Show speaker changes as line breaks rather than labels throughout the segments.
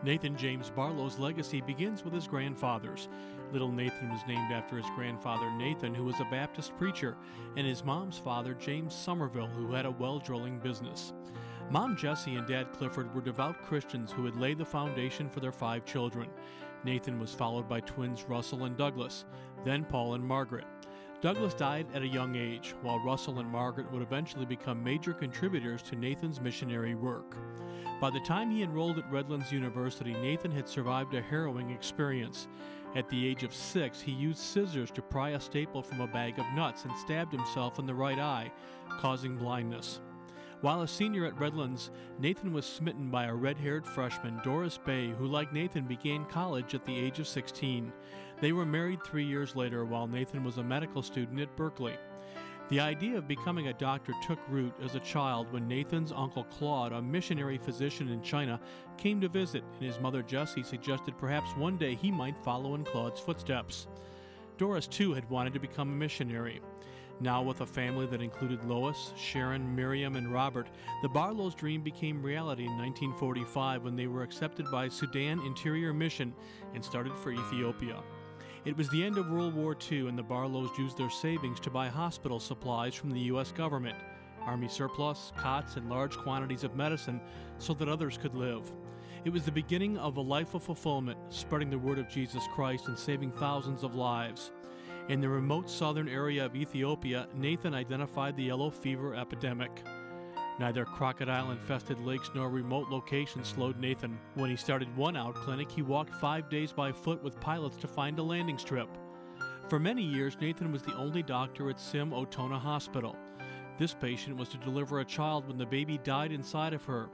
Nathan James Barlow's legacy begins with his grandfathers. Little Nathan was named after his grandfather Nathan, who was a Baptist preacher, and his mom's father James Somerville, who had a well drilling business. Mom Jessie and Dad Clifford were devout Christians who had laid the foundation for their 5 children. Nathan was followed by twins Russell and Douglas, then Paul and Margaret. Douglas died at a young age, while Russell and Margaret would eventually become major contributors to Nathan's missionary work. By the time he enrolled at Redlands University, Nathan had survived a harrowing experience. At the age of 6, he used scissors to pry a staple from a bag of nuts and stabbed himself in the right eye, causing blindness. While a senior at Redlands, Nathan was smitten by a red-haired freshman, Doris Bay, who, like Nathan, began college at the age of 16. They were married 3 years later while Nathan was a medical student at Berkeley. The idea of becoming a doctor took root as a child when Nathan's uncle Claude, a missionary physician in China, came to visit, and his mother Jessie suggested perhaps one day he might follow in Claude's footsteps. Doris, too, had wanted to become a missionary. Now, with a family that included Lois, Sharon, Miriam, and Robert, the Barlows' dream became reality in 1945 when they were accepted by Sudan Interior Mission and started for Ethiopia. It was the end of World War II, and the Barlows used their savings to buy hospital supplies from the U.S. government, Army surplus, cots, and large quantities of medicine so that others could live. It was the beginning of a life of fulfillment, spreading the word of Jesus Christ and saving thousands of lives. In the remote southern area of Ethiopia, Nathan identified the yellow fever epidemic. Neither crocodile-infested lakes nor remote locations slowed Nathan. When he started one out clinic, he walked 5 days by foot with pilots to find a landing strip. For many years, Nathan was the only doctor at Sim Otona Hospital. This patient was to deliver a child when the baby died inside of her.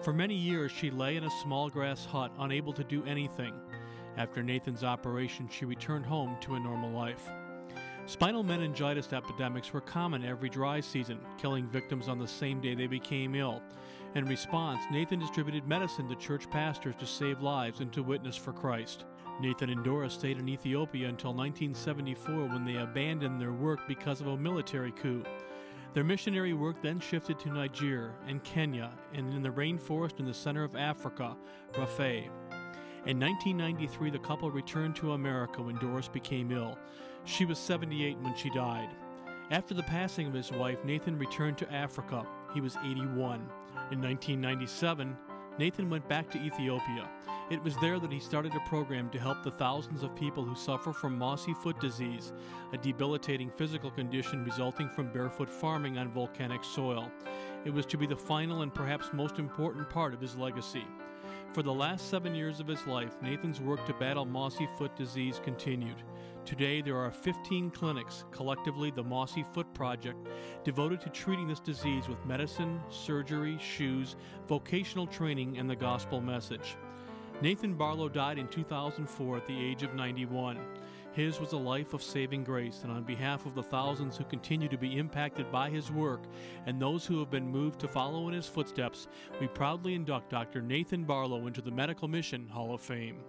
For many years, she lay in a small grass hut, unable to do anything. After Nathan's operation, she returned home to a normal life. Spinal meningitis epidemics were common every dry season, killing victims on the same day they became ill. In response, Nathan distributed medicine to church pastors to save lives and to witness for Christ. Nathan and Doris stayed in Ethiopia until 1974 when they abandoned their work because of a military coup. Their missionary work then shifted to Niger and Kenya and in the rainforest in the center of Africa, Rafah. In 1993, the couple returned to America when Doris became ill. She was 78 when she died. After the passing of his wife, Nathan returned to Africa. He was 81. In 1997, Nathan went back to Ethiopia. It was there that he started a program to help the thousands of people who suffer from Mossy foot disease, a debilitating physical condition resulting from barefoot farming on volcanic soil. It was to be the final and perhaps most important part of his legacy. For the last 7 years of his life, Nathan's work to battle Mossy foot disease continued. Today, there are 15 clinics, collectively the Mossy Foot Project, devoted to treating this disease with medicine, surgery, shoes, vocational training, and the gospel message. Nathan Barlow died in 2004 at the age of 91. His was a life of saving grace, and on behalf of the thousands who continue to be impacted by his work and those who have been moved to follow in his footsteps, we proudly induct Dr. Nathan Barlow into the Medical Mission Hall of Fame.